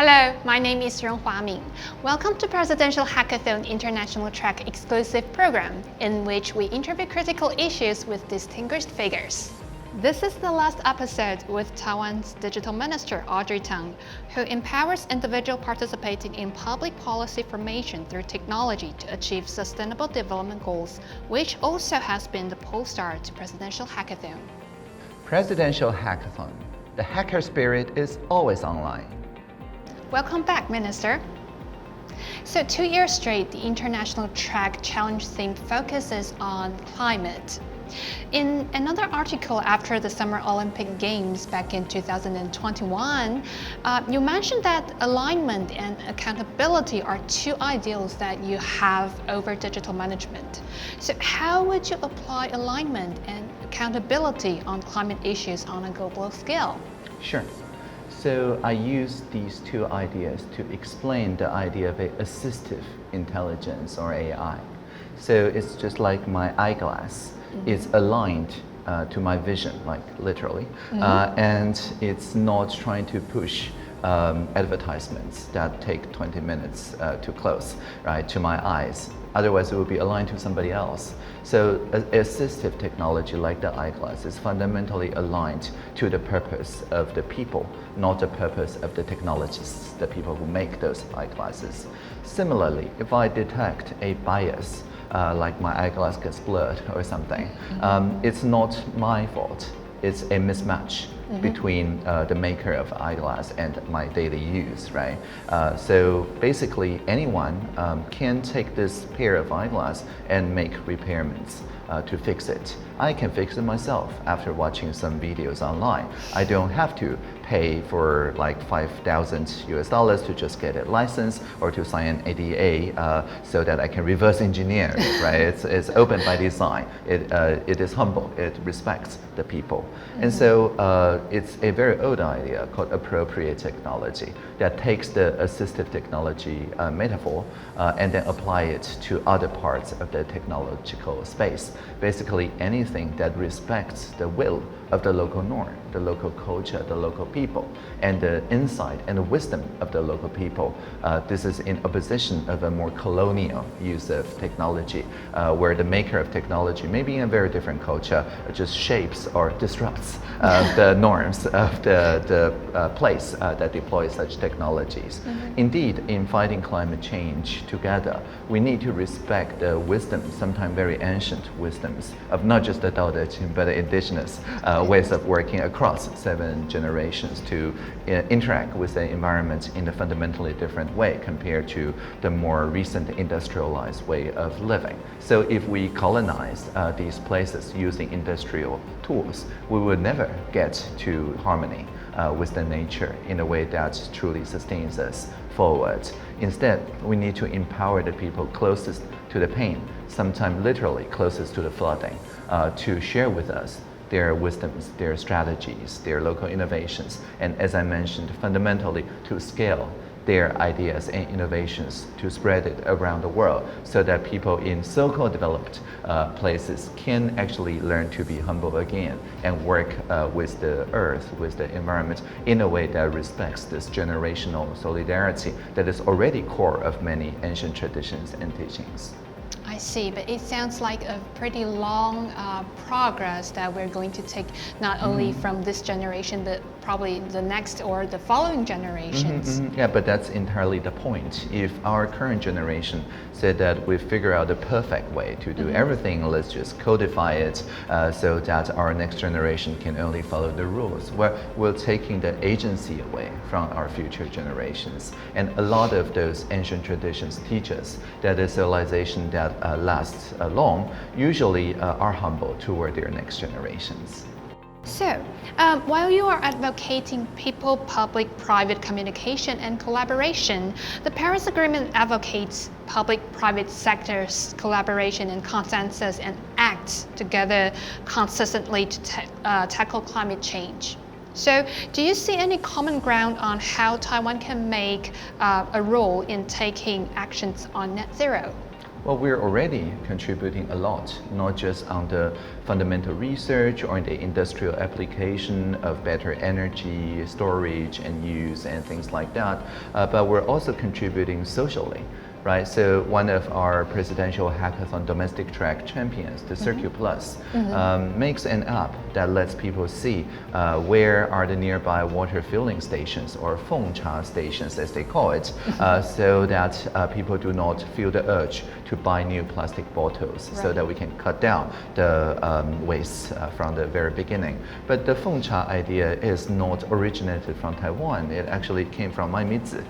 Hello, my name is Renhua Ming. Welcome to Presidential Hackathon International Track exclusive program, in which we interview critical issues with distinguished figures. This is the last episode with Taiwan's Digital Minister Audrey TANG, who empowers individuals participating in public policy formation through technology to achieve sustainable development goals, which also has been the pole star to Presidential Hackathon. Presidential Hackathon. The hacker spirit is always online. Welcome back, Minister. So 2 years straight, the International Track Challenge theme focuses on climate. In another article after the Summer Olympic Games back in 2021, you mentioned that alignment and accountability are two ideals that you have over digital management. So how would you apply alignment and accountability on climate issues on a global scale? Sure. So I use these two ideas to explain the idea of assistive intelligence or AI. So it's just like my eyeglass. It's aligned to my vision, like literally, and it's not trying to push advertisements that take 20 minutes to close, right, to my eyes. Otherwise, it would be aligned to somebody else. So assistive technology like the eyeglass is fundamentally aligned to the purpose of the people, not the purpose of the technologists, the people who make those eyeglasses. Similarly, if I detect a bias, like my eyeglass gets blurred or something, it's not my fault. It's a mismatch between the maker of eyeglass and my daily use, right? So basically, anyone can take this pair of eyeglass and make repairments to fix it. I can fix it myself after watching some videos online. I don't have to pay for like $5,000 to just get it licensed or to sign an ADA so that I can reverse engineer it, right? It's open by design. It is humble. It respects the people. And so it's a very old idea called appropriate technology that takes the assistive technology metaphor and then apply it to other parts of the technological space. Basically anything that respects the will of the local norm, the local culture, the local people, and the insight and the wisdom of the local people. This is in opposition of a more colonial use of technology, where the maker of technology, maybe in a very different culture, just shapes or disrupts the norms of the place that deploys such technologies. Indeed, in fighting climate change together, we need to respect the wisdom, sometimes very ancient wisdoms, of not just the Tao Te Ching, but the indigenous ways of working across 7 generations to interact with the environment in a fundamentally different way compared to the more recent industrialized way of living. So if we colonize these places using industrial tools, we will never get to harmony with the nature in a way that truly sustains us forward. Instead, we need to empower the people closest to the pain, sometimes literally closest to the flooding, to share with us their wisdoms, their strategies, their local innovations, and as I mentioned, fundamentally to scale their ideas and innovations to spread it around the world so that people in so-called developed places can actually learn to be humble again and work with the earth, with the environment in a way that respects this generational solidarity that is already core of many ancient traditions and teachings. I see, but it sounds like a pretty long progress that we're going to take not only from this generation, but probably the next or the following generations. Yeah, but that's entirely the point. If our current generation said that we figure out the perfect way to do everything, let's just codify it so that our next generation can only follow the rules, we're taking the agency away from our future generations. And a lot of those ancient traditions teach us that a civilization that lasts long usually are humble toward their next generations. So, while you are advocating people-public-private communication and collaboration, the Paris Agreement advocates public-private sectors collaboration and consensus and acts together consistently to tackle climate change. So, do you see any common ground on how Taiwan can make a role in taking actions on net zero? Well, we're already contributing a lot, not just on the fundamental research or in the industrial application of better energy storage and use and things like that, but we're also contributing socially. Right, so one of our Presidential Hackathon domestic track champions, the Circuit Plus, makes an app that lets people see where are the nearby water filling stations or fengcha stations, as they call it, so that people do not feel the urge to buy new plastic bottles, so that we can cut down the waste from the very beginning. But the fengcha idea is not originated from Taiwan. It actually came from Maimitsu.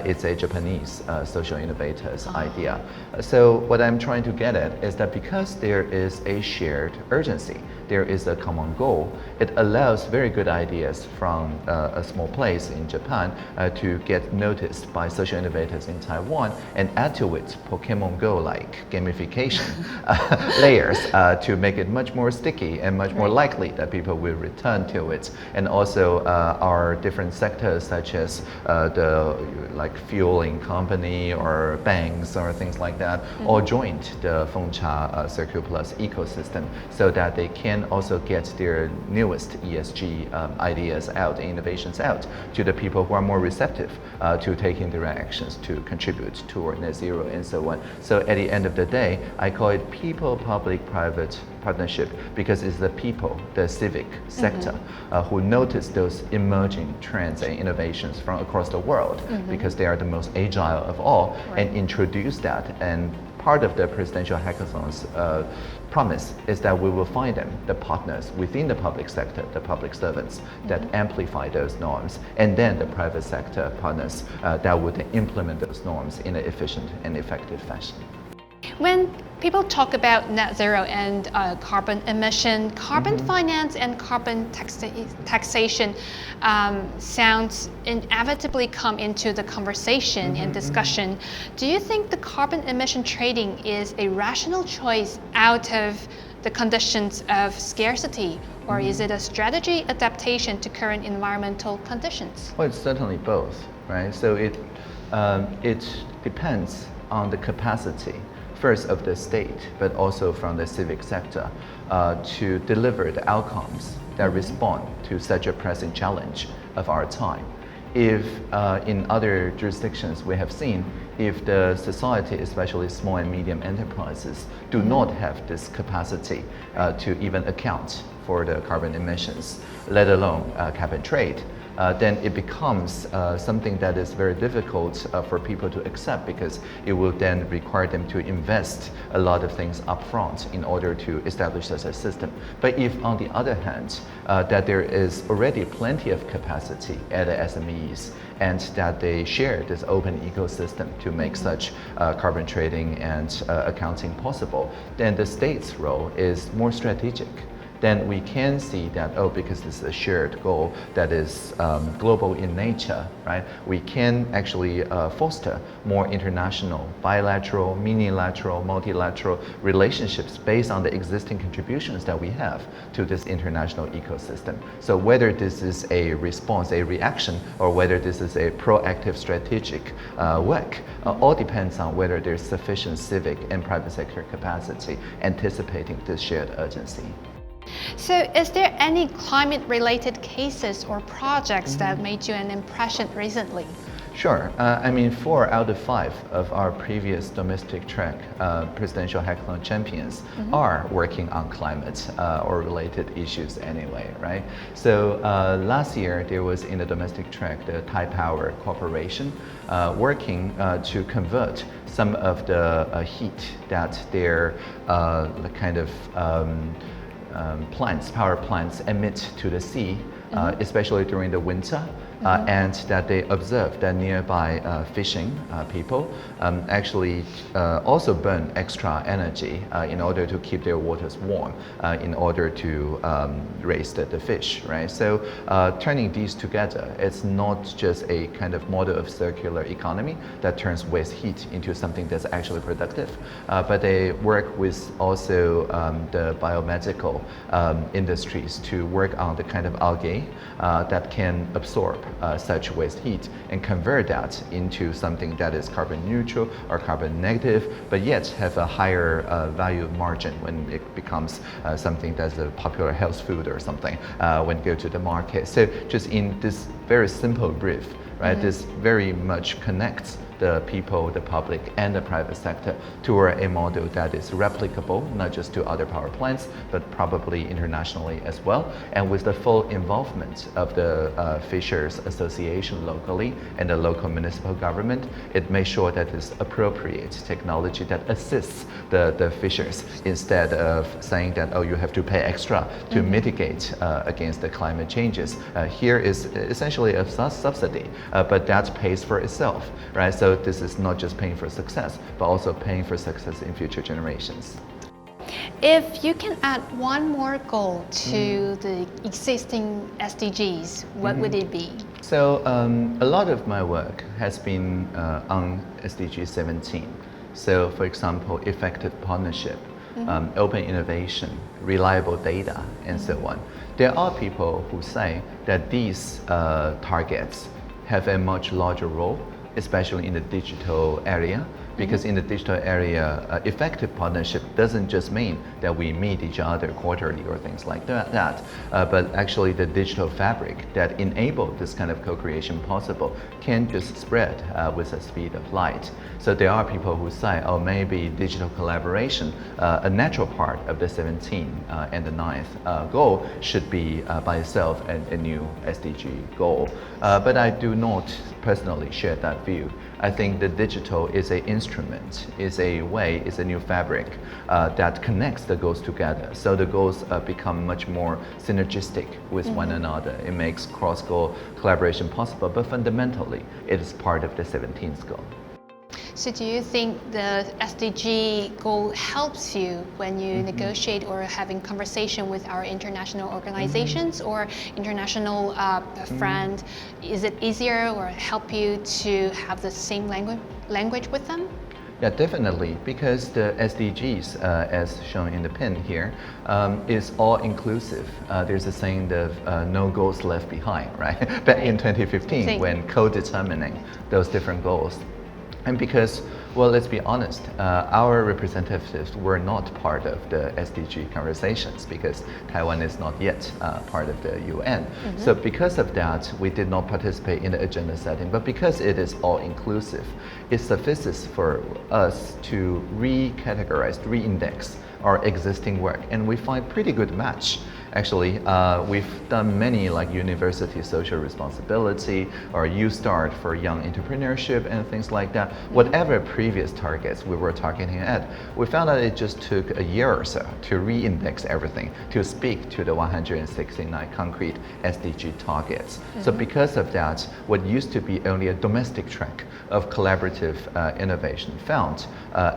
It's a Japanese social innovator idea. So what I'm trying to get at is that because there is a shared urgency, there is a common goal, it allows very good ideas from a small place in Japan to get noticed by social innovators in Taiwan and add to it Pokemon Go-like gamification layers to make it much more sticky and much more likely that people will return to it. And also our different sectors such as the fueling company or banks or things like that all joined the fengcha Circuit Plus ecosystem so that they can also get their newest ESG ideas out, innovations out to the people who are more receptive to taking their actions to contribute toward net zero and so on. So at the end of the day, I call it people-public-private partnership because it's the people, the civic sector, who notice those emerging trends and innovations from across the world because they are the most agile of all and introduce that. And part of the Presidential Hackathon's promise is that we will find them, the partners within the public sector, the public servants that amplify those norms, and then the private sector partners that would implement those norms in an efficient and effective fashion. When people talk about net zero and carbon emission, carbon finance and carbon taxation sounds inevitably come into the conversation and discussion. Do you think the carbon emission trading is a rational choice out of the conditions of scarcity, or is it a strategy adaptation to current environmental conditions? Well, it's certainly both, right? So it depends on the capacity first of the state, but also from the civic sector, to deliver the outcomes that respond to such a pressing challenge of our time. If in other jurisdictions we have seen, if the society, especially small and medium enterprises, do not have this capacity to even account for the carbon emissions, let alone cap and trade, then it becomes something that is very difficult for people to accept because it will then require them to invest a lot of things upfront in order to establish such a system. But if, on the other hand, that there is already plenty of capacity at the SMEs and that they share this open ecosystem to make such carbon trading and accounting possible, then the state's role is more strategic. Then we can see that, oh, because this is a shared goal that is global in nature, right? We can actually foster more international, bilateral, minilateral, multilateral relationships based on the existing contributions that we have to this international ecosystem. So whether this is a response, a reaction, or whether this is a proactive strategic work, all depends on whether there's sufficient civic and private sector capacity anticipating this shared urgency. So is there any climate-related cases or projects that made you an impression recently? Sure. I mean, 4 out of 5 of our previous domestic track Presidential Hackathon champions are working on climate or related issues anyway, right? So last year, there was in the domestic track the Thai Power Corporation working to convert some of the heat that their kind of power plants emit to the sea, especially during the winter, and that they observed that nearby fishing people actually also burn extra energy in order to keep their waters warm, in order to raise the fish, right? So turning these together, it's not just a kind of model of circular economy that turns waste heat into something that's actually productive, but they work with also the biomedical industries to work on the kind of algae that can absorb such waste heat and convert that into something that is carbon neutral or carbon negative, but yet have a higher value margin when it becomes something that's a popular health food or something when go to the market. So just in this very simple brief, right, this very much connects the people, the public, and the private sector toward a model that is replicable, not just to other power plants, but probably internationally as well. And with the full involvement of the Fishers Association locally and the local municipal government, it makes sure that it's appropriate technology that assists the fishers instead of saying that, oh, you have to pay extra to mitigate against the climate changes. Here is essentially a subsidy, but that pays for itself, right? So this is not just paying for success, but also paying for success in future generations. If you can add one more goal to the existing SDGs, what would it be? So a lot of my work has been on SDG 17. So for example, effective partnership, open innovation, reliable data, and so on. There are people who say that these targets have a much larger role, especially in the digital area, because in the digital area, effective partnership doesn't just mean that we meet each other quarterly or things like that, but actually the digital fabric that enable this kind of co-creation possible can just spread with the speed of light. So there are people who say, oh, maybe digital collaboration, a natural part of the 17th and the 9th goal should be by itself a new SDG goal. But I do not personally share that view. I think the digital is an instrument, is a way, is a new fabric that connects the goals together. So the goals become much more synergistic with one another. It makes cross-goal collaboration possible, but fundamentally, it is part of the 17th goal. So do you think the SDG goal helps you when you negotiate or having conversation with our international organizations or international friend? Is it easier or help you to have the same language with them? Yeah, definitely, because the SDGs, as shown in the pin here, is all inclusive. There's a saying of no goals left behind, right? Back in 2015, when co-determining those different goals. And because, well, let's be honest, our representatives were not part of the SDG conversations because Taiwan is not yet part of the UN. So because of that, we did not participate in the agenda setting. But because it is all inclusive, it suffices for us to recategorize, reindex our existing work. And we find pretty good match. Actually, we've done many like university social responsibility or YouStart for young entrepreneurship and things like that. Whatever previous targets we were targeting at, we found that it just took a year or so to re-index everything to speak to the 169 concrete SDG targets. So because of that, what used to be only a domestic track of collaborative innovation found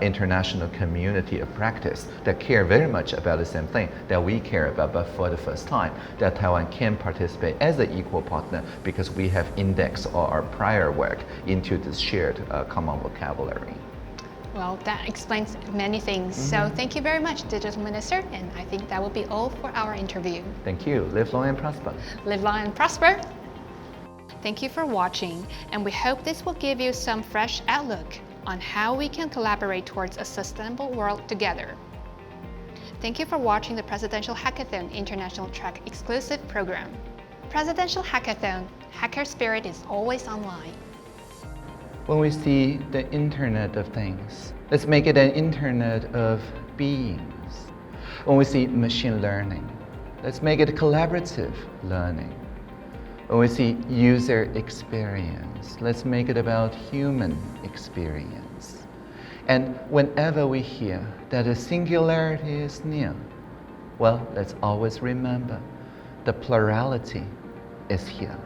international community of practice that care very much about the same thing that we care about, but for the first time, that Taiwan can participate as an equal partner because we have indexed all our prior work into this shared common vocabulary. Well, that explains many things. So thank you very much, Digital Minister, and I think that will be all for our interview. Thank you. Live long and prosper. Live long and prosper. Thank you for watching, and we hope this will give you some fresh outlook on how we can collaborate towards a sustainable world together. Thank you for watching the Presidential Hackathon International Track exclusive program. Presidential Hackathon, hacker spirit is always online. When we see the Internet of Things, let's make it an Internet of Beings. When we see machine learning, let's make it collaborative learning. When we see user experience, let's make it about human experience. And whenever we hear that a singularity is near, well, let's always remember the plurality is here.